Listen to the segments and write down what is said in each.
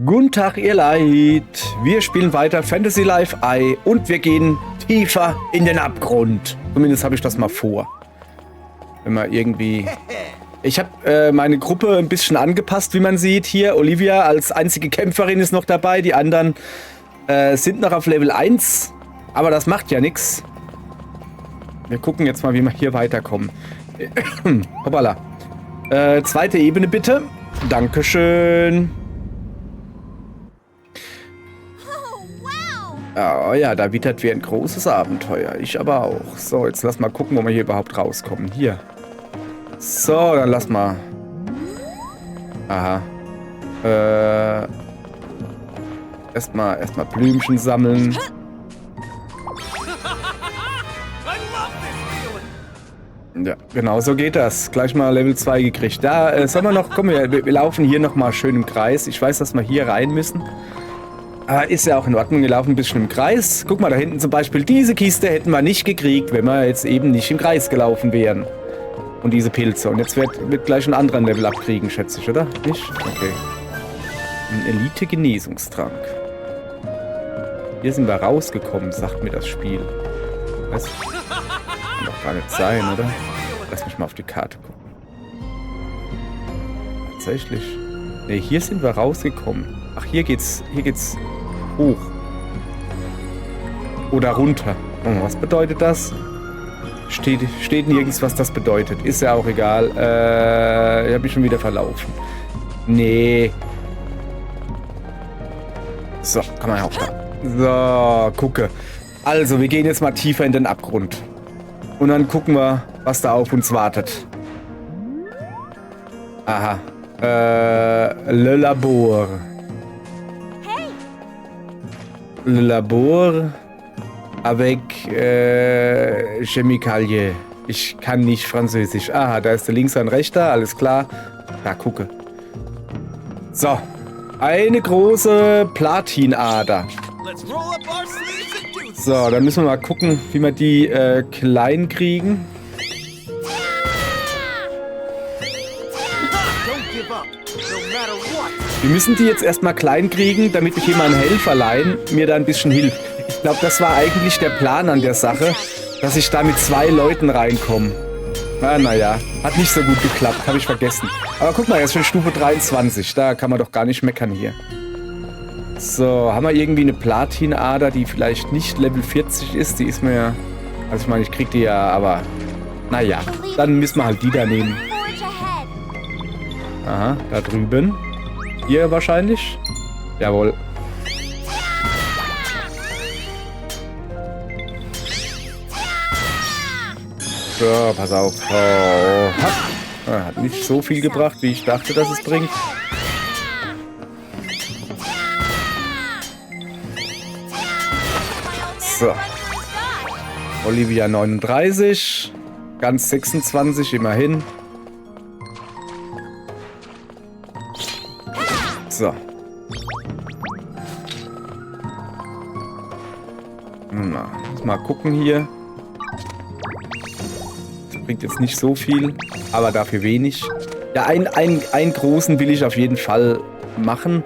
Guten Tag, ihr Leid. Wir spielen weiter Fantasy Life I und wir gehen tiefer in den Abgrund. Zumindest habe ich das mal vor. Wenn man irgendwie... Ich habe meine Gruppe ein bisschen angepasst, wie man sieht. Hier, Olivia als einzige Kämpferin ist noch dabei. Die anderen sind noch auf Level 1. Aber das macht ja nichts. Wir gucken jetzt mal, wie wir hier weiterkommen. Hoppala. Zweite Ebene bitte. Dankeschön. Oh ja, da wittert wie ein großes Abenteuer. Ich aber auch. So, jetzt lass mal gucken, wo wir hier überhaupt rauskommen. Hier. So, dann lass mal. Aha. Erstmal Blümchen sammeln. Ja, genau so geht das. Gleich mal Level 2 gekriegt. Da, sollen wir noch, komm, wir laufen hier nochmal schön im Kreis. Ich weiß, dass wir hier rein müssen. Aber ist ja auch in Ordnung, wir laufen ein bisschen im Kreis. Guck mal, da hinten zum Beispiel, diese Kiste hätten wir nicht gekriegt, wenn wir jetzt eben nicht im Kreis gelaufen wären. Und diese Pilze. Und jetzt wird gleich ein anderer Level abkriegen, schätze ich, oder? Nicht? Okay. Ein Elite-Genesungstrank. Hier sind wir rausgekommen, sagt mir das Spiel. Was? Kann doch gar nicht sein, oder? Lass mich mal auf die Karte gucken. Tatsächlich. Ne, hier sind wir rausgekommen. Ach, hier geht's hoch. Oder runter. Oh, was bedeutet das? Steht nirgends, was das bedeutet. Ist ja auch egal. Ich habe mich schon wieder verlaufen. Nee. So, kann man auch da. So, gucke. Also, wir gehen jetzt mal tiefer in den Abgrund. Und dann gucken wir, was da auf uns wartet. Aha. Le Labor. Le Labor avec Chemikalie. Ich kann nicht Französisch. Aha, da ist der links ein rechter, alles klar. Da, gucke. So. Eine große Platinader. So, dann müssen wir mal gucken, wie wir die klein kriegen. Wir müssen die jetzt erstmal klein kriegen, damit ich jemand ein Helferlein mir da ein bisschen hilft. Ich glaube, das war eigentlich der Plan an der Sache, dass ich da mit 2 Leuten reinkomme. Naja, hat nicht so gut geklappt, habe ich vergessen. Aber guck mal, jetzt schon Stufe 23, da kann man doch gar nicht meckern hier. So, haben wir irgendwie eine Platinader, die vielleicht nicht Level 40 ist? Die ist mir ja... Also ich meine, ich krieg die ja, aber... Naja, dann müssen wir halt die da nehmen. Aha, da drüben. Hier wahrscheinlich. Jawohl. So, pass auf. Oh, hat nicht so viel gebracht, wie ich dachte, dass es bringt. So. Olivia 39. Ganz 26, immerhin. So. Mal gucken hier. Das bringt jetzt nicht so viel, aber dafür wenig. Ja, einen großen will ich auf jeden Fall machen.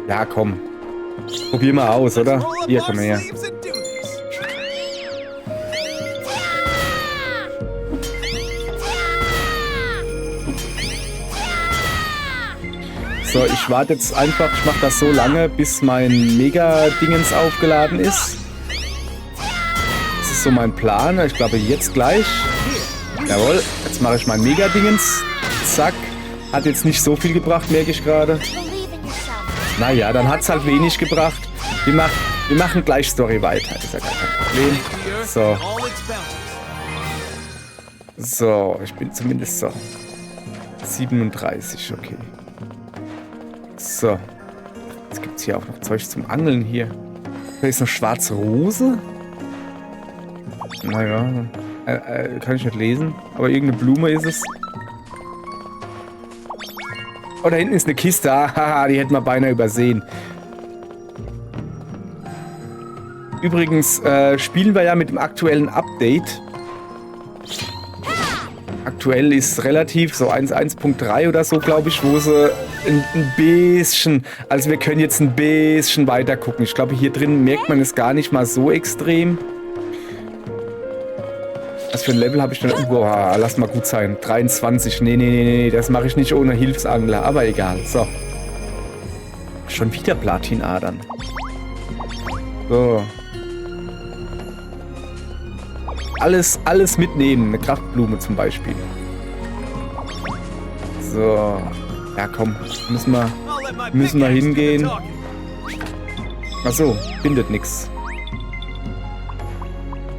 Ja, komm. Probier mal aus, oder? Hier, komm her. So, ich warte jetzt einfach, ich mache das so lange, bis mein Mega-Dingens aufgeladen ist. Das ist so mein Plan. Ich glaube, jetzt gleich. Jawohl, jetzt mache ich mein Mega-Dingens. Zack. Hat jetzt nicht so viel gebracht, merke ich gerade. Naja, dann hat es halt wenig gebracht. Wir machen gleich Story weiter. Ist ja gar kein Problem. So. So, ich bin zumindest so. 37, okay. So. Jetzt gibt es hier auch noch Zeug zum Angeln hier. Da ist eine schwarze Rose. Naja, kann ich nicht lesen. Aber irgendeine Blume ist es. Oh, da hinten ist eine Kiste. Haha, die hätten wir beinahe übersehen. Übrigens spielen wir ja mit dem aktuellen Update Aktuell ist relativ so 1.3 oder so, glaube ich, wo sie ein bisschen, also wir können jetzt ein bisschen weiter gucken. Ich glaube, hier drin merkt man es gar nicht mal so extrem. Was für ein Level habe ich denn? Boah, lass mal gut sein. 23. Nee, das mache ich nicht ohne Hilfsangler, aber egal. So. Schon wieder Platinadern. So. Alles mitnehmen. Eine Kraftblume zum Beispiel. So. Ja, komm. Müssen wir hingehen. Achso, findet nix.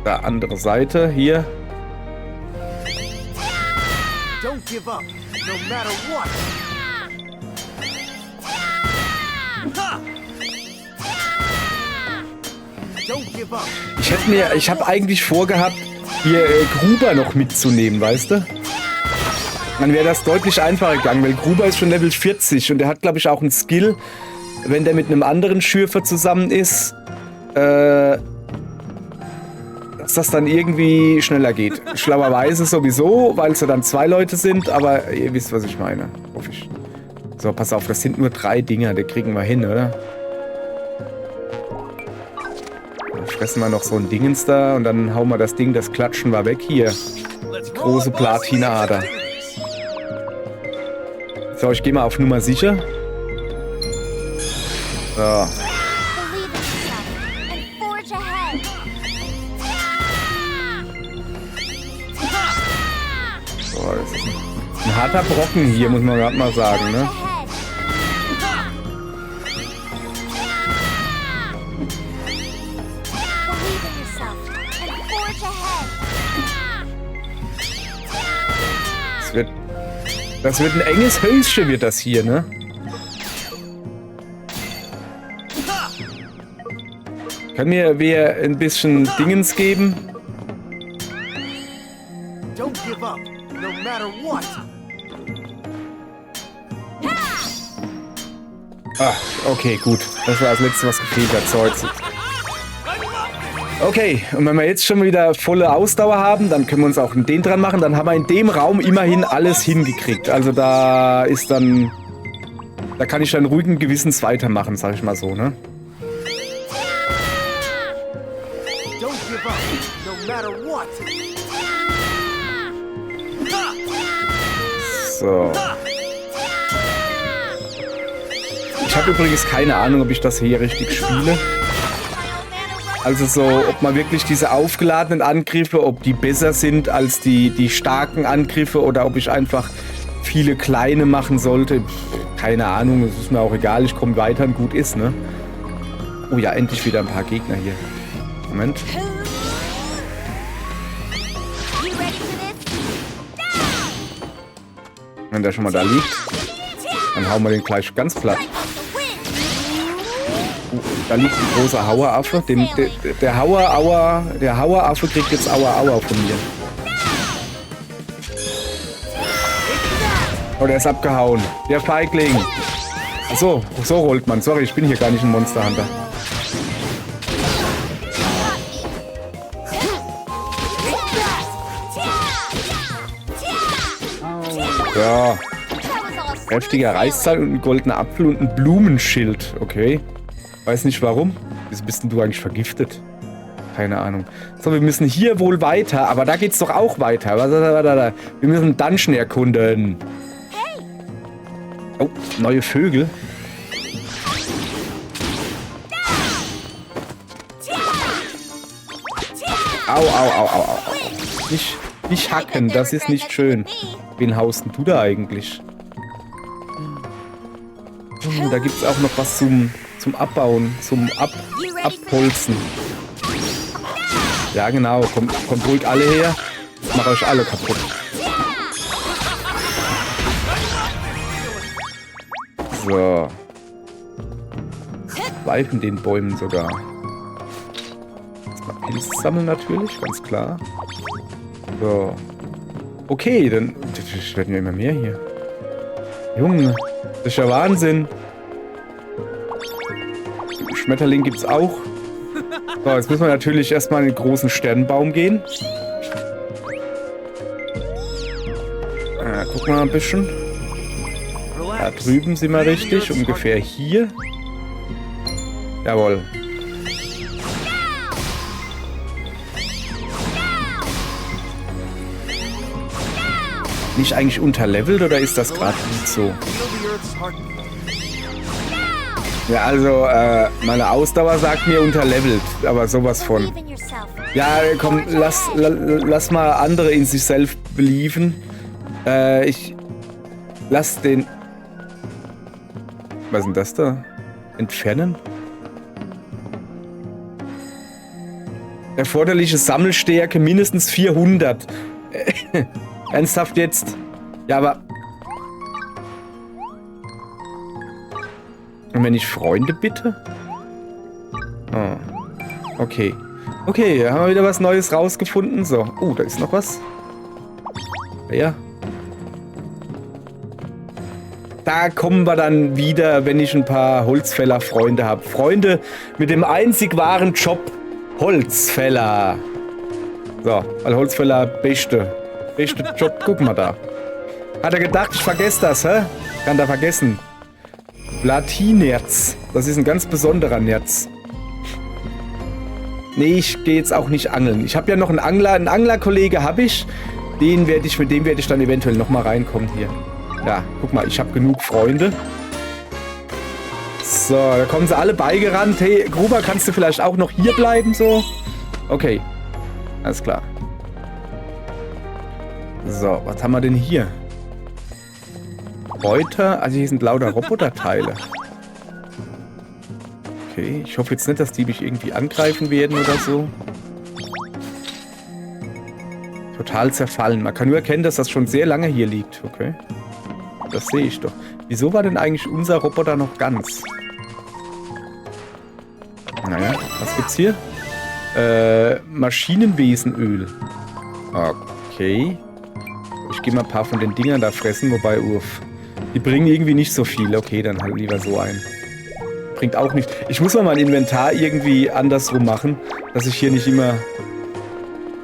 Da, andere Seite. Hier. Don't give up, no matter what. Ich habe eigentlich vorgehabt, hier Gruber noch mitzunehmen, weißt du? Dann wäre das deutlich einfacher gegangen, weil Gruber ist schon Level 40 und der hat, glaube ich, auch einen Skill, wenn der mit einem anderen Schürfer zusammen ist, dass das dann irgendwie schneller geht. Schlauerweise sowieso, weil es ja dann 2 Leute sind, aber ihr wisst, was ich meine, hoffe ich. So, pass auf, das sind nur 3 Dinger, die kriegen wir hin, oder? Fressen wir noch so ein Dingens da und dann hauen wir das Ding, das klatschen wir weg. Hier. Große Platinader. So, ich gehe mal auf Nummer sicher. So. So, das ist ein harter Brocken hier, muss man gerade mal sagen, ne? Das wird ein enges Höschen, wird das hier, ne? Kann mir wer ein bisschen Dingens geben? Ah, okay, gut. Das war das Letzte, was gefehlt hat. So, jetzt. Okay, und wenn wir jetzt schon wieder volle Ausdauer haben, dann können wir uns auch den dran machen. Dann haben wir in dem Raum immerhin alles hingekriegt. Also da ist dann... Da kann ich dann ruhigen Gewissens weitermachen, sag ich mal so, ne? So. Ich habe übrigens keine Ahnung, ob ich das hier richtig spiele. Also so, ob man wirklich diese aufgeladenen Angriffe, ob die besser sind als die starken Angriffe oder ob ich einfach viele kleine machen sollte. Keine Ahnung, es ist mir auch egal, ich komme weiter und gut ist, ne? Oh ja, endlich wieder ein paar Gegner hier. Moment. Wenn der schon mal da liegt, dann hauen wir den gleich ganz platt. Da liegt ein großer Haueraffe. Der Haueraffe kriegt jetzt Aua von mir. Oh, der ist abgehauen. Der Feigling. Achso, so rollt man. Sorry, ich bin hier gar nicht ein Monster Hunter. Ja. Kräftiger Reißzahl und ein goldener Apfel und ein Blumenschild. Okay. Weiß nicht warum. Wieso bist denn du eigentlich vergiftet? Keine Ahnung. So, wir müssen hier wohl weiter, aber da geht's doch auch weiter. Wir müssen einen Dungeon erkunden. Oh, neue Vögel. Au. Nicht hacken, das ist nicht schön. Wen haust denn du da eigentlich? Da gibt's auch noch was zum Abbauen, zum Abholzen. Ja, genau. Kommt ruhig alle her. Ich mache euch alle kaputt. So. Zweifeln den Bäumen sogar. Jetzt mal Pilze sammeln natürlich, ganz klar. So. Okay, dann werden ja immer mehr hier. Junge, das ist ja Wahnsinn. Schmetterling gibt's auch. So, jetzt müssen wir natürlich erstmal in den großen Sternenbaum gehen. Guck mal ein bisschen. Da drüben sind wir richtig, ungefähr hier. Jawohl. Nicht eigentlich unterlevelt oder ist das gerade nicht so? Ja, also, meine Ausdauer sagt mir unterlevelt, aber sowas von. Ja, komm, lass mal andere in sich selbst believen. Ich lass den... Was ist denn das da? Entfernen? Erforderliche Sammelstärke mindestens 400. Ernsthaft jetzt? Ja, aber... Und wenn ich Freunde bitte? Oh. Okay. Okay, haben wir wieder was Neues rausgefunden. So. Da ist noch was. Ja. Da kommen wir dann wieder, wenn ich ein paar Holzfäller-Freunde habe. Freunde mit dem einzig wahren Job. Holzfäller. So, weil Holzfäller beste Job. Guck mal da. Hat er gedacht, ich vergesse das, hä? Kann er vergessen. Platinerz. Das ist ein ganz besonderer Nerz. Nee, ich gehe jetzt auch nicht angeln. Ich habe ja noch einen Anglerkollege habe ich. Mit dem werde ich dann eventuell nochmal reinkommen hier. Ja, guck mal, ich habe genug Freunde. So, da kommen sie alle beigerannt. Hey, Gruber, kannst du vielleicht auch noch hier bleiben, so? Okay, alles klar. So, was haben wir denn hier? Beute, also hier sind lauter Roboterteile. Okay, ich hoffe jetzt nicht, dass die mich irgendwie angreifen werden oder so. Total zerfallen. Man kann nur erkennen, dass das schon sehr lange hier liegt. Okay. Das sehe ich doch. Wieso war denn eigentlich unser Roboter noch ganz? Naja, was gibt's hier? Maschinenwesenöl. Okay. Ich gehe mal ein paar von den Dingern da fressen, wobei, die bringen irgendwie nicht so viel. Okay, dann halt lieber so ein. Bringt auch nicht. Ich muss mal mein Inventar irgendwie andersrum machen, dass ich hier nicht immer...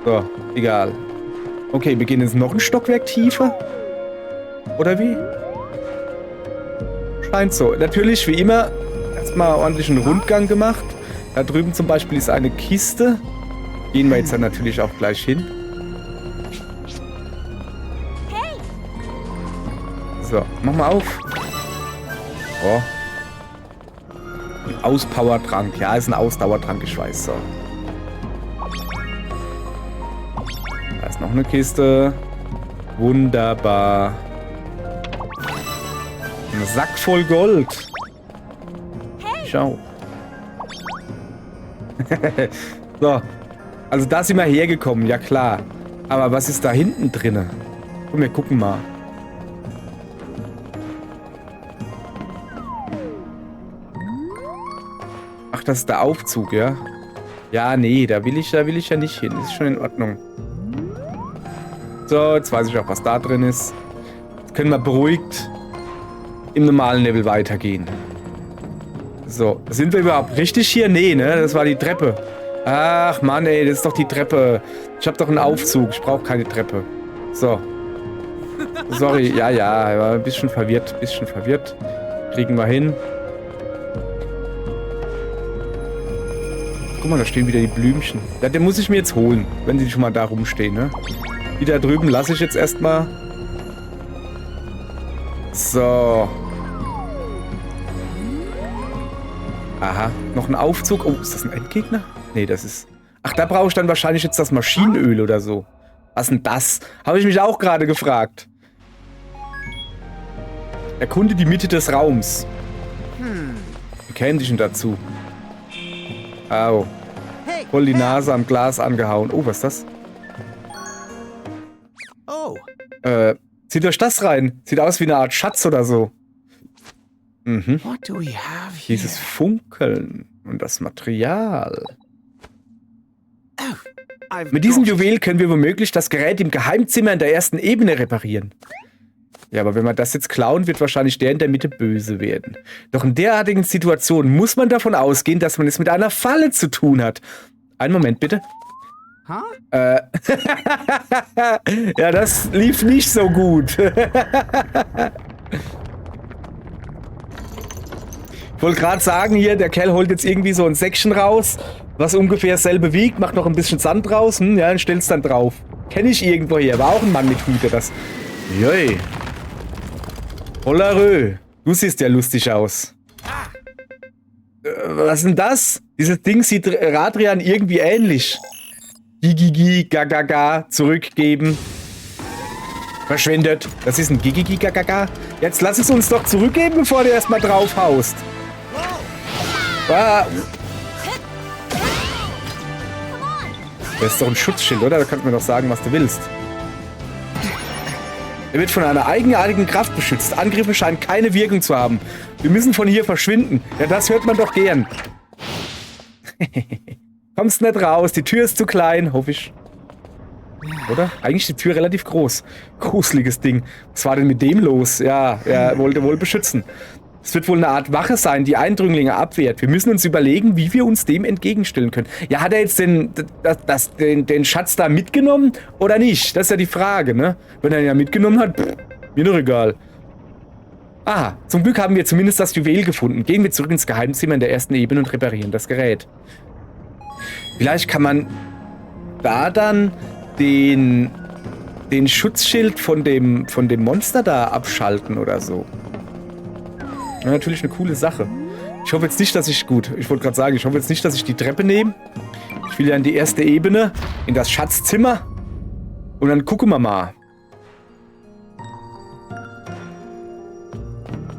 So, egal. Okay, wir gehen jetzt noch ein Stockwerk tiefer. Oder wie? Scheint so. Natürlich, wie immer, erstmal ordentlich einen Rundgang gemacht. Da drüben zum Beispiel ist eine Kiste. Gehen wir jetzt dann natürlich auch gleich hin. So, mach mal auf. Oh. Ein Auspowertrank. Ja, ist ein Ausdauertrank, ich weiß. So. Da ist noch eine Kiste. Wunderbar. Ein Sack voll Gold. Schau. So. Also da sind wir hergekommen, ja klar. Aber was ist da hinten drinne? Komm, wir gucken mal. Ach, das ist der Aufzug, ja? Ja, nee, da will ich ja nicht hin. Ist schon in Ordnung. So, jetzt weiß ich auch, was da drin ist. Jetzt können wir beruhigt im normalen Level weitergehen. So, sind wir überhaupt richtig hier? Nee, ne? Das war die Treppe. Ach, Mann, ey, das ist doch die Treppe. Ich hab doch einen Aufzug. Ich brauche keine Treppe. So. Sorry, ja, ich war ein bisschen verwirrt. Kriegen wir hin. Guck mal, da stehen wieder die Blümchen. Ja, den muss ich mir jetzt holen, wenn die schon mal da rumstehen, ne? Die da drüben lasse ich jetzt erstmal. So. Aha, noch ein Aufzug. Oh, ist das ein Endgegner? Nee, das ist... Ach, da brauche ich dann wahrscheinlich jetzt das Maschinenöl oder so. Was denn das? Habe ich mich auch gerade gefragt. Erkunde die Mitte des Raums. Wie käme ich denn dazu? Au. Voll die Nase am Glas angehauen. Oh, was ist das? Zieht euch das rein. Sieht aus wie eine Art Schatz oder so. Mhm. Dieses Funkeln und das Material. Mit diesem Juwel können wir womöglich das Gerät im Geheimzimmer in der ersten Ebene reparieren. Ja, aber wenn wir das jetzt klauen, wird wahrscheinlich der in der Mitte böse werden. Doch in derartigen Situationen muss man davon ausgehen, dass man es mit einer Falle zu tun hat. Einen Moment, bitte. Ja, das lief nicht so gut. Ich wollte gerade sagen, hier, der Kerl holt jetzt irgendwie so ein Säckchen raus, was ungefähr dasselbe wiegt, macht noch ein bisschen Sand raus, ja, und stellt's dann drauf. Kenne ich irgendwo hier, war auch ein Mann mit Hüte, das. Joi. Hollerö. Du siehst ja lustig aus. Was ist denn das? Dieses Ding sieht Radrian irgendwie ähnlich. Gigigi, gagaga, zurückgeben. Verschwendet. Das ist ein Gigigi, gagaga. Jetzt lass es uns doch zurückgeben, bevor du erstmal drauf haust. Ah. Das ist doch ein Schutzschild, oder? Da kannst du mir doch sagen, was du willst. Er wird von einer eigenartigen Kraft beschützt. Angriffe scheinen keine Wirkung zu haben. Wir müssen von hier verschwinden. Ja, das hört man doch gern. Kommst nicht raus. Die Tür ist zu klein, hoffe ich. Oder? Eigentlich ist die Tür relativ groß. Gruseliges Ding. Was war denn mit dem los? Ja, er wollte wohl beschützen. Es wird wohl eine Art Wache sein, die Eindringlinge abwehrt. Wir müssen uns überlegen, wie wir uns dem entgegenstellen können. Ja, hat er jetzt den Schatz da mitgenommen oder nicht? Das ist ja die Frage, ne? Wenn er ihn ja mitgenommen hat, mir doch egal. Aha, zum Glück haben wir zumindest das Juwel gefunden. Gehen wir zurück ins Geheimzimmer in der ersten Ebene und reparieren das Gerät. Vielleicht kann man da dann den Schutzschild von dem Monster da abschalten oder so. Ja, natürlich eine coole Sache. Ich hoffe jetzt nicht, dass ich... Gut, ich wollte gerade sagen, ich hoffe jetzt nicht, dass ich die Treppe nehme. Ich will ja in die erste Ebene, in das Schatzzimmer. Und dann gucken wir mal.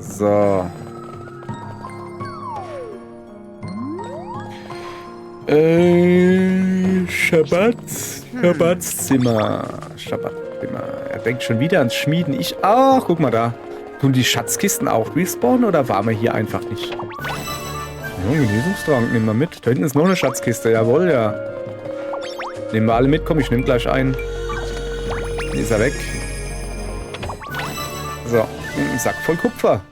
So. Schabbatzimmer. Er denkt schon wieder ans Schmieden. Ach, guck mal da. Tun die Schatzkisten auch respawnen oder waren wir hier einfach nicht? Ja, Genesungstrank, nehmen wir mit. Da hinten ist noch eine Schatzkiste, jawohl, ja. Nehmen wir alle mit, komm, ich nehme gleich einen. Dann ist er weg. So, ein Sack voll Kupfer.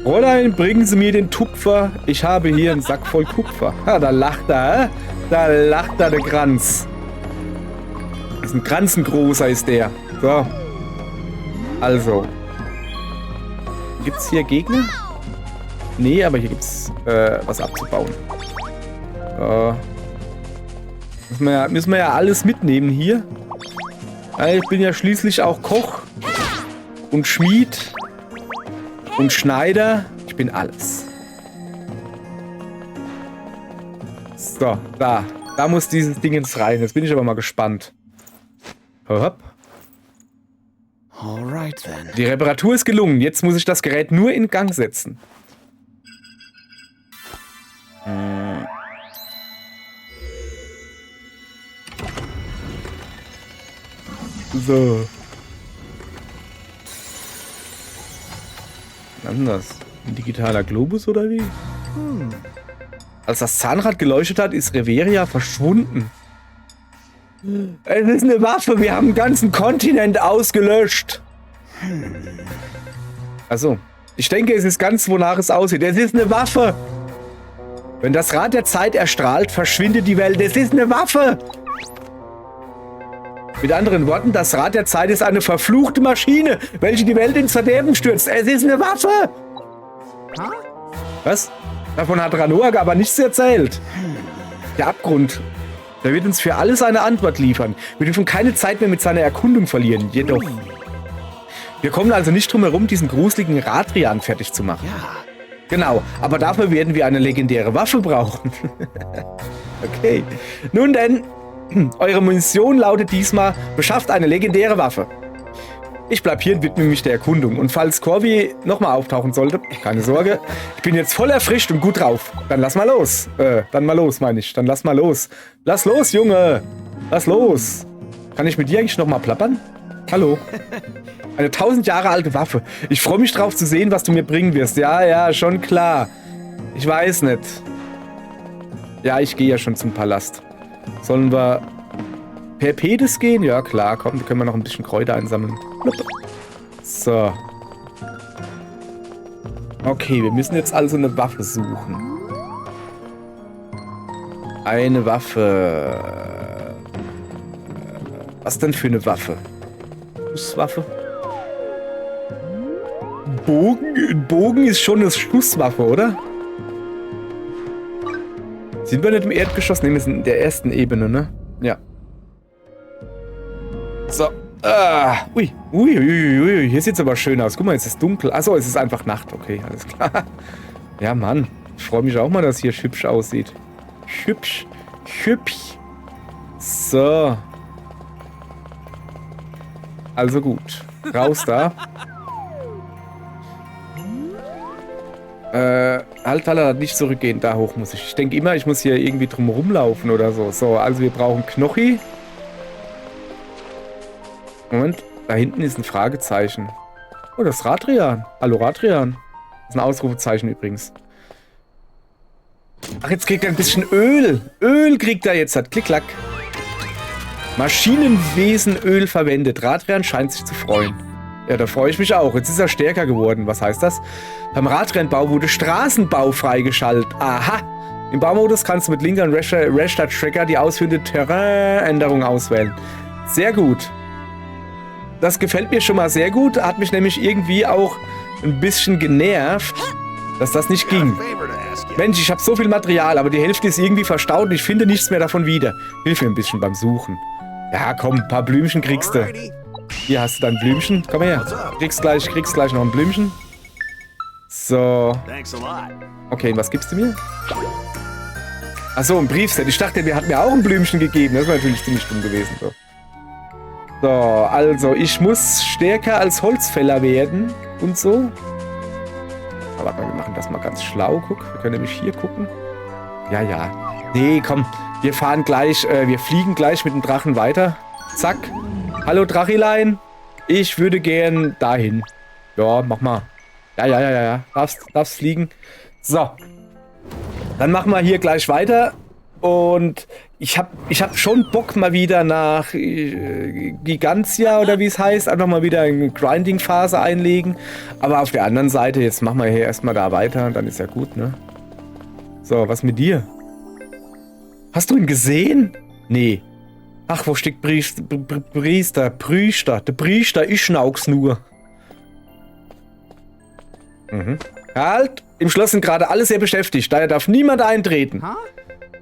Fräulein, bringen Sie mir den Tupfer. Ich habe hier einen Sack voll Kupfer. Ha, da lacht er, hä? Da lacht er, der Kranz. Das ist ein Kranzengroßer, ist der. So. Also. Gibt's hier Gegner? Nee, aber hier gibt's was abzubauen. Müssen wir ja alles mitnehmen hier. Ich bin ja schließlich auch Koch. Und Schmied. Und Schneider. Ich bin alles. So, da. Da muss dieses Ding ins rein. Jetzt bin ich aber mal gespannt. Hopp. Alright then. Die Reparatur ist gelungen. Jetzt muss ich das Gerät nur in Gang setzen. So. Was ist denn das? Ein digitaler Globus oder wie? Als das Zahnrad geleuchtet hat, ist Reveria verschwunden. Es ist eine Waffe, wir haben einen ganzen Kontinent ausgelöscht. Also, ich denke, es ist ganz, wonach es aussieht. Es ist eine Waffe. Wenn das Rad der Zeit erstrahlt, verschwindet die Welt. Es ist eine Waffe. Mit anderen Worten, das Rad der Zeit ist eine verfluchte Maschine, welche die Welt ins Verderben stürzt. Es ist eine Waffe. Was? Davon hat Ranoa aber nichts erzählt. Der Abgrund. Der wird uns für alles eine Antwort liefern. Wir dürfen keine Zeit mehr mit seiner Erkundung verlieren. Jedoch. Wir kommen also nicht drum herum, diesen gruseligen Radrian fertig zu machen. Ja. Genau, aber dafür werden wir eine legendäre Waffe brauchen. Okay. Nun denn, eure Mission lautet diesmal, beschafft eine legendäre Waffe. Ich bleib hier und widme mich der Erkundung. Und falls Corvi nochmal auftauchen sollte, keine Sorge, ich bin jetzt voll erfrischt und gut drauf. Dann lass mal los. Dann meine ich. Dann lass mal los. Lass los, Junge. Lass los. Kann ich mit dir eigentlich nochmal plappern? Hallo. Eine 1000 Jahre alte Waffe. Ich freue mich drauf zu sehen, was du mir bringen wirst. Ja, schon klar. Ich weiß nicht. Ja, ich gehe ja schon zum Palast. Sollen wir per Pedis gehen? Ja, klar. Komm, da können wir noch ein bisschen Kräuter einsammeln. So. Okay, wir müssen jetzt also eine Waffe suchen. Eine Waffe. Was denn für eine Waffe? Schusswaffe? Bogen? Ein Bogen ist schon eine Schusswaffe, oder? Sind wir nicht im Erdgeschoss? Ne, wir sind in der ersten Ebene, ne? Ja. So. Ui. Ui. Hier sieht's aber schön aus. Guck mal, jetzt ist es dunkel. Achso, es ist einfach Nacht. Okay, alles klar. Ja, Mann. Ich freue mich auch mal, dass hier hübsch aussieht. Hübsch. So. Also gut. Raus da. Halt, nicht zurückgehen. Da hoch muss ich. Ich denke immer, ich muss hier irgendwie drum rumlaufen oder so. So, also wir brauchen Knochi. Moment, da hinten ist ein Fragezeichen. Oh, das ist Radrian. Hallo, Radrian. Das ist ein Ausrufezeichen übrigens. Ach, jetzt kriegt er ein bisschen Öl. Öl kriegt er jetzt. Klick-Klack. Maschinenwesenöl verwendet. Radrian scheint sich zu freuen. Ja, da freue ich mich auch. Jetzt ist er stärker geworden. Was heißt das? Beim Radrennbau wurde Straßenbau freigeschaltet. Aha. Im Baumodus kannst du mit linker und rechter Tracker die ausführende Terrainänderung auswählen. Sehr gut. Das gefällt mir schon mal sehr gut. Hat mich nämlich irgendwie auch ein bisschen genervt, dass das nicht ging. Mensch, ich habe so viel Material, aber die Hälfte ist irgendwie verstaut und ich finde nichts mehr davon wieder. Hilf mir ein bisschen beim Suchen. Ja, komm, ein paar Blümchen kriegst du. Hier hast du dein Blümchen. Komm her. Kriegst gleich noch ein Blümchen. So. Okay, was gibst du mir? Achso, ein Briefset. Ich dachte, der hat mir auch ein Blümchen gegeben. Das wäre natürlich ziemlich dumm gewesen. So, also, ich muss stärker als Holzfäller werden. Und so. Aber warte mal, wir machen das mal ganz schlau. Guck, wir können nämlich hier gucken. Ja. Nee, komm. Wir fliegen gleich mit dem Drachen weiter. Zack. Hallo, Drachilein. Ich würde gern dahin. Ja, mach mal. Ja. Darfst fliegen. So. Dann machen wir hier gleich weiter. Und ich hab schon Bock mal wieder nach Gigantia oder wie es heißt, einfach mal wieder eine Grinding-Phase einlegen. Aber auf der anderen Seite, jetzt machen wir hier erstmal da weiter, dann ist ja gut, ne? So, was mit dir? Hast du ihn gesehen? Nee. Ach, wo steckt Priester? Der Priester, ich schnauk's nur. Mhm. Halt! Im Schloss sind gerade alle sehr beschäftigt, daher darf niemand eintreten.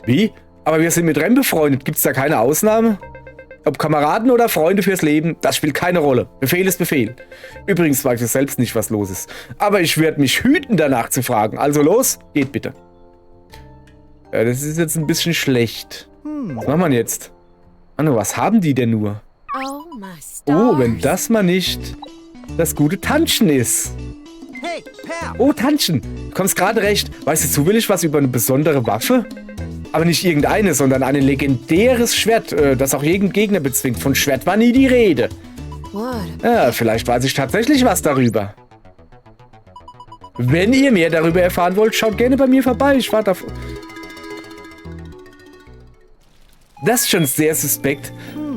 Wie? Aber wir sind mit Rem befreundet. Gibt's da keine Ausnahme? Ob Kameraden oder Freunde fürs Leben, das spielt keine Rolle. Befehl ist Befehl. Übrigens weiß ich selbst nicht, was los ist. Aber ich werde mich hüten, danach zu fragen. Also los, geht bitte. Ja, das ist jetzt ein bisschen schlecht. Was machen wir jetzt? Anno, was haben die denn nur? Oh, wenn das mal nicht das gute Tantchen ist. Oh, Tantchen, du kommst gerade recht. Weißt du zufällig was über eine besondere Waffe? Aber nicht irgendeine, sondern ein legendäres Schwert, das auch jeden Gegner bezwingt. Von Schwert war nie die Rede. Ja, vielleicht weiß ich tatsächlich was darüber. Wenn ihr mehr darüber erfahren wollt, schaut gerne bei mir vorbei. Ich warte auf... Das ist schon sehr suspekt.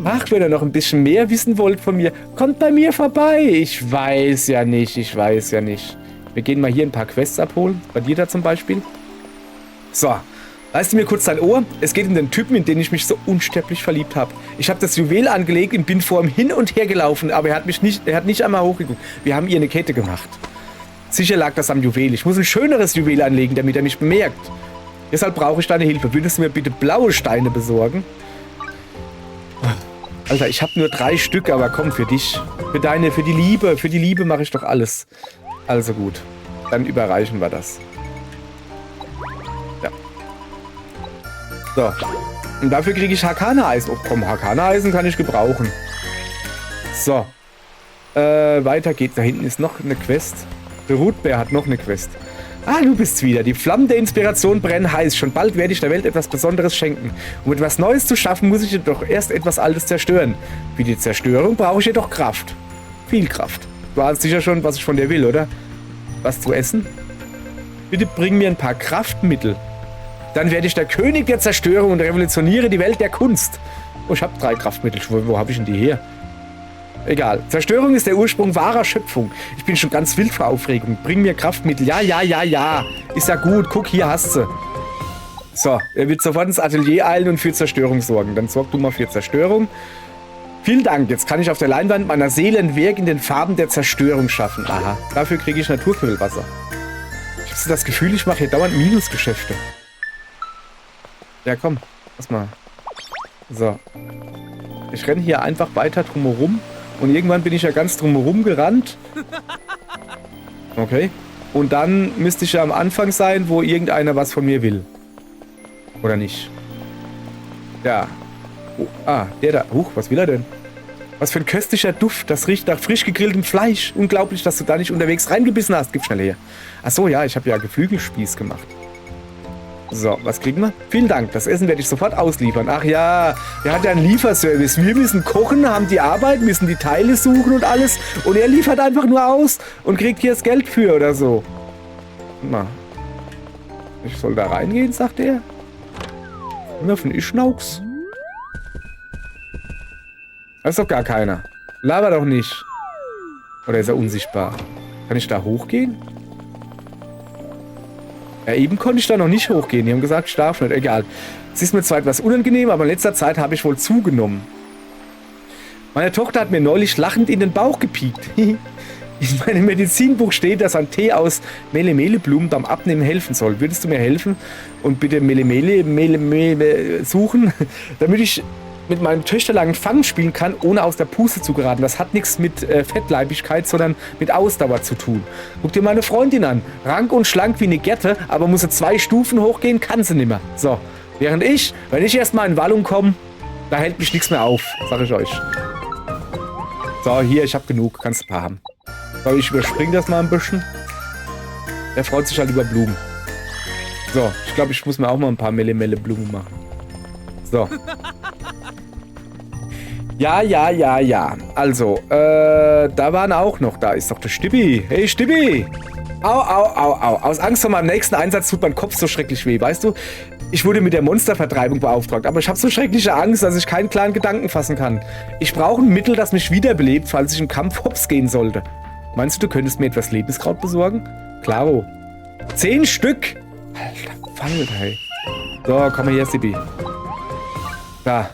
Ach, wenn ihr noch ein bisschen mehr wissen wollt von mir, kommt bei mir vorbei. Ich weiß ja nicht. Wir gehen mal hier ein paar Quests abholen. Bei dir da zum Beispiel. So. Reißt du mir kurz dein Ohr? Es geht um den Typen, in den ich mich so unsterblich verliebt habe. Ich habe das Juwel angelegt und bin vor ihm hin und her gelaufen, aber er hat nicht einmal hochgeguckt. Wir haben ihr eine Kette gemacht. Sicher lag das am Juwel. Ich muss ein schöneres Juwel anlegen, damit er mich bemerkt. Deshalb brauche ich deine Hilfe. Würdest du mir bitte blaue Steine besorgen? Alter, ich habe nur 3 Stück, aber komm, für dich. Für die Liebe mache ich doch alles. Also gut. Dann überreichen wir das. Ja. So. Und dafür kriege ich Hakana-Eisen. Oh komm, Hakana-Eisen kann ich gebrauchen. So. Weiter geht's. Da hinten ist noch eine Quest. Der Rutbär hat noch eine Quest. Ah, du bist's wieder. Die Flammen der Inspiration brennen heiß. Schon bald werde ich der Welt etwas Besonderes schenken. Um etwas Neues zu schaffen, muss ich jedoch erst etwas Altes zerstören. Für die Zerstörung brauche ich jedoch Kraft. Viel Kraft. Du ahnst sicher schon, was ich von dir will, oder? Was zu essen? Bitte bring mir ein paar Kraftmittel. Dann werde ich der König der Zerstörung und revolutioniere die Welt der Kunst. Oh, ich habe 3 Kraftmittel. Wo habe ich denn die her? Egal. Zerstörung ist der Ursprung wahrer Schöpfung. Ich bin schon ganz wild vor Aufregung. Bring mir Kraftmittel. Ja. Ist ja gut. Guck, hier hast du. So, er wird sofort ins Atelier eilen und für Zerstörung sorgen. Dann sorg du mal für Zerstörung. Vielen Dank. Jetzt kann ich auf der Leinwand meiner Seele ein Werk in den Farben der Zerstörung schaffen. Aha. Dafür kriege ich Naturquellwasser. Ich habe so das Gefühl, ich mache hier dauernd Minusgeschäfte. Ja, komm. Lass mal. So. Ich renne hier einfach weiter drumherum. Und irgendwann bin ich ja ganz drumherum gerannt. Okay. Und dann müsste ich ja am Anfang sein, wo irgendeiner was von mir will. Oder nicht? Ja. Oh, der da. Huch, was will er denn? Was für ein köstlicher Duft. Das riecht nach frisch gegrilltem Fleisch. Unglaublich, dass du da nicht unterwegs reingebissen hast. Gib schnell her. Achso, ja, ich habe ja Geflügelspieß gemacht. So, was kriegen wir? Vielen Dank. Das Essen werde ich sofort ausliefern. Ach ja, der hat ja einen Lieferservice. Wir müssen kochen, haben die Arbeit, müssen die Teile suchen und alles. Und er liefert einfach nur aus und kriegt hier das Geld für oder so. Na. Ich soll da reingehen, sagt er. Immer von Ischnauks. Da ist doch gar keiner. Laber doch nicht. Oder ist er unsichtbar? Kann ich da hochgehen? Ja, eben konnte ich da noch nicht hochgehen. Die haben gesagt, ich darf nicht. Egal. Es ist mir zwar etwas unangenehm, aber in letzter Zeit habe ich wohl zugenommen. Meine Tochter hat mir neulich lachend in den Bauch gepiekt. In meinem Medizinbuch steht, dass ein Tee aus Mele-Mele-Blumen beim Abnehmen helfen soll. Würdest du mir helfen und bitte Mele-Mele suchen, damit ich mit meinem Töchterlein Fang spielen kann, ohne aus der Puste zu geraten. Das hat nichts mit Fettleibigkeit, sondern mit Ausdauer zu tun. Guck dir meine Freundin an. Rank und schlank wie eine Gerte, aber muss sie 2 Stufen hochgehen, kann sie nimmer. So, während wenn ich erstmal in Wallung komme, da hält mich nichts mehr auf, sag ich euch. So, hier, ich habe genug. Kannst ein paar haben. So, ich überspringe das mal ein bisschen. Der freut sich halt über Blumen. So, ich glaube, ich muss mir auch mal ein paar Melle-Melle-Blumen machen. So. Ja. Also, da waren auch noch. Da ist doch der Stibbi. Hey, Stibbi! Au. Aus Angst vor meinem nächsten Einsatz tut mein Kopf so schrecklich weh. Weißt du, ich wurde mit der Monstervertreibung beauftragt, aber ich habe so schreckliche Angst, dass ich keinen klaren Gedanken fassen kann. Ich brauche ein Mittel, das mich wiederbelebt, falls ich im Kampf hops gehen sollte. Meinst du könntest mir etwas Lebenskraut besorgen? Klaro. 10 Stück! Alter Falter, hey. So, komm mal her, Stibbi. Da.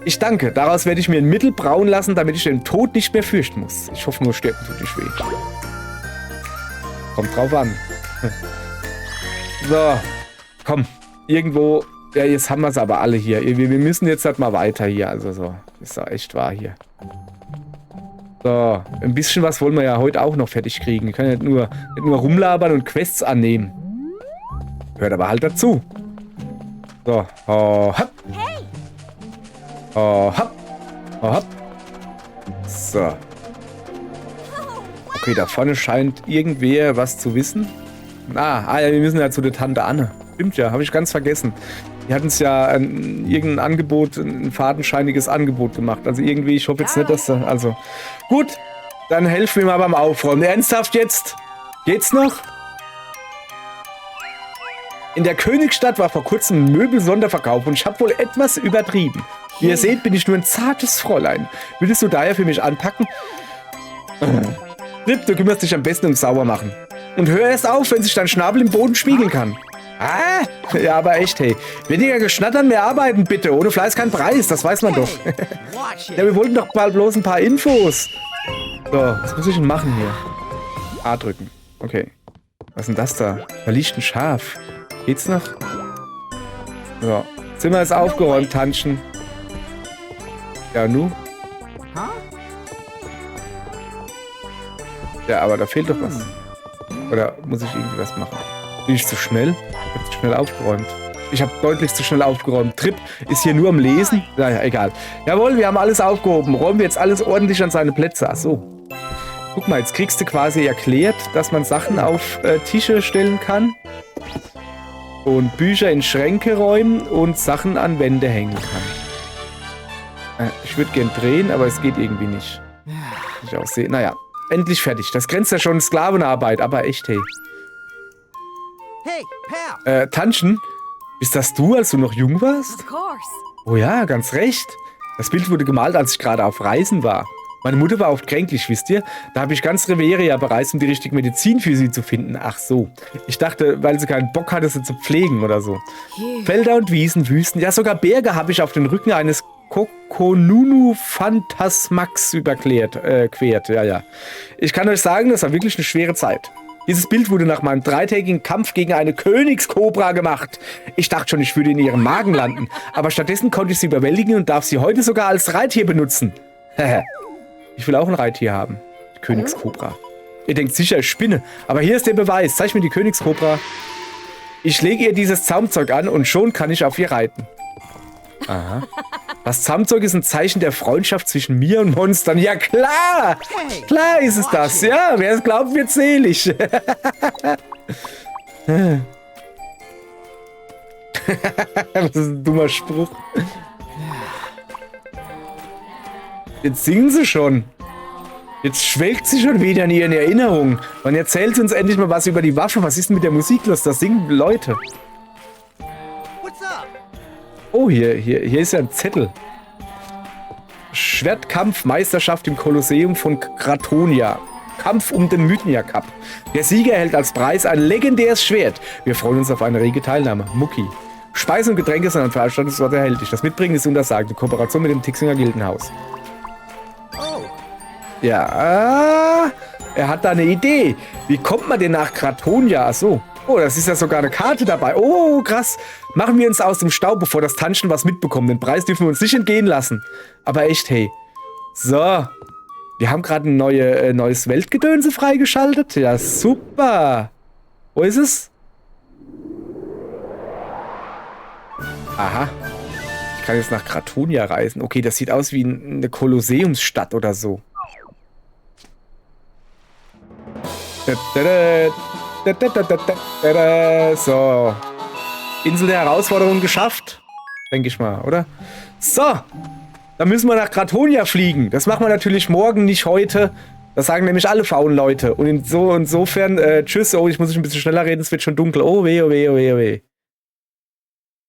Ich danke. Daraus werde ich mir ein Mittel brauen lassen, damit ich den Tod nicht mehr fürchten muss. Ich hoffe nur, sterben tut nicht weh. Kommt drauf an. So. Komm. Irgendwo. Ja, jetzt haben wir es aber alle hier. Wir müssen jetzt halt mal weiter hier. Also so. Ist doch echt wahr hier. So. Ein bisschen was wollen wir ja heute auch noch fertig kriegen. Wir können ja nicht nur rumlabern und Quests annehmen. Hört aber halt dazu. So. Oh, hopp. Oh, hopp. Oh, hopp. So. Okay, da vorne scheint irgendwer was zu wissen. Ja, wir müssen ja zu der Tante Anne. Stimmt ja, habe ich ganz vergessen. Die hat uns ja irgendein Angebot, ein fadenscheiniges Angebot gemacht. Also irgendwie, ich hoffe jetzt nicht, dass da... Also, gut, dann helfen wir mal beim Aufräumen. Ernsthaft jetzt? Geht's noch? In der Königsstadt war vor kurzem ein Möbelsonderverkauf und ich habe wohl etwas übertrieben. Wie ihr seht, bin ich nur ein zartes Fräulein. Würdest du daher für mich anpacken? Rip, du kümmerst dich am besten ums Saubermachen. Und hör erst auf, wenn sich dein Schnabel im Boden spiegeln kann. Ja, aber echt, hey. Weniger geschnattern, mehr arbeiten, bitte. Ohne Fleiß kein Preis, das weiß man doch. Ja, wir wollten doch mal bloß ein paar Infos. So, was muss ich denn machen hier? A drücken. Okay. Was ist denn das da? Da liegt ein Schaf. Geht's noch? So. Zimmer ist aufgeräumt, Tantchen. Ja, nu? Ja, aber da fehlt doch was. Oder muss ich irgendwie was machen? Bin ich zu schnell? Ich hab zu schnell aufgeräumt. Ich habe deutlich zu schnell aufgeräumt. Trip ist hier nur am Lesen. Naja, egal. Jawohl, wir haben alles aufgehoben. Räumen wir jetzt alles ordentlich an seine Plätze. Ach so. Guck mal, jetzt kriegst du quasi erklärt, dass man Sachen auf Tische stellen kann. Und Bücher in Schränke räumen und Sachen an Wände hängen kann. Ich würde gern drehen, aber es geht irgendwie nicht. Ich auch sehe. Naja, endlich fertig. Das grenzt ja schon Sklavenarbeit, aber echt, hey. Tantchen, bist das du, als du noch jung warst? Oh ja, ganz recht. Das Bild wurde gemalt, als ich gerade auf Reisen war. Meine Mutter war oft kränklich, wisst ihr? Da habe ich ganz Riviera bereist, um die richtige Medizin für sie zu finden. Ach so. Ich dachte, weil sie keinen Bock hatte, sie zu pflegen oder so. Felder und Wiesen, Wüsten, ja sogar Berge habe ich auf den Rücken eines Kokonunu Phantasmax quert. Ja. Ich kann euch sagen, das war wirklich eine schwere Zeit. Dieses Bild wurde nach meinem 3-tägigen Kampf gegen eine Königskobra gemacht. Ich dachte schon, ich würde in ihrem Magen landen. Aber stattdessen konnte ich sie überwältigen und darf sie heute sogar als Reittier benutzen. Ich will auch ein Reittier haben. Die Königskobra. Ihr denkt sicher, ich spinne. Aber hier ist der Beweis. Zeig mir die Königskobra. Ich lege ihr dieses Zaumzeug an und schon kann ich auf ihr reiten. Aha. Das Zaumzeug ist ein Zeichen der Freundschaft zwischen mir und Monstern. Ja klar! Klar ist es das. Ja, wer es glaubt, wird selig. Das ist ein dummer Spruch. Jetzt singen sie schon. Jetzt schwelgt sie schon wieder in ihren Erinnerungen. Und erzählt uns endlich mal was über die Waffe. Was ist denn mit der Musik los? Da singen Leute. Oh, hier ist ja ein Zettel. Schwertkampfmeisterschaft im Kolosseum von Kratonia. Kampf um den Mythnia Cup. Der Sieger erhält als Preis ein legendäres Schwert. Wir freuen uns auf eine rege Teilnahme. Mucki. Speisen und Getränke sind an Veranstaltungsort erhältlich. Das Mitbringen ist untersagt. In Kooperation mit dem Tixinger Gildenhaus. Ja, er hat da eine Idee. Wie kommt man denn nach Kratonia? Achso. Oh, das ist ja sogar eine Karte dabei. Oh, krass. Machen wir uns aus dem Staub, bevor das Tantchen was mitbekommt. Den Preis dürfen wir uns nicht entgehen lassen. Aber echt, hey. So. Wir haben gerade ein neues Weltgedönse freigeschaltet. Ja, super. Wo ist es? Aha. Ich kann jetzt nach Kratonia reisen. Okay, das sieht aus wie eine Kolosseumsstadt oder so. So. Insel der Herausforderung geschafft. Denke ich mal, oder? So. Dann müssen wir nach Kratonia fliegen. Das machen wir natürlich morgen, nicht heute. Das sagen nämlich alle faulen Leute. Und insofern, tschüss. Oh, ich muss ein bisschen schneller reden. Es wird schon dunkel. Oh weh, oh weh, oh weh, oh weh.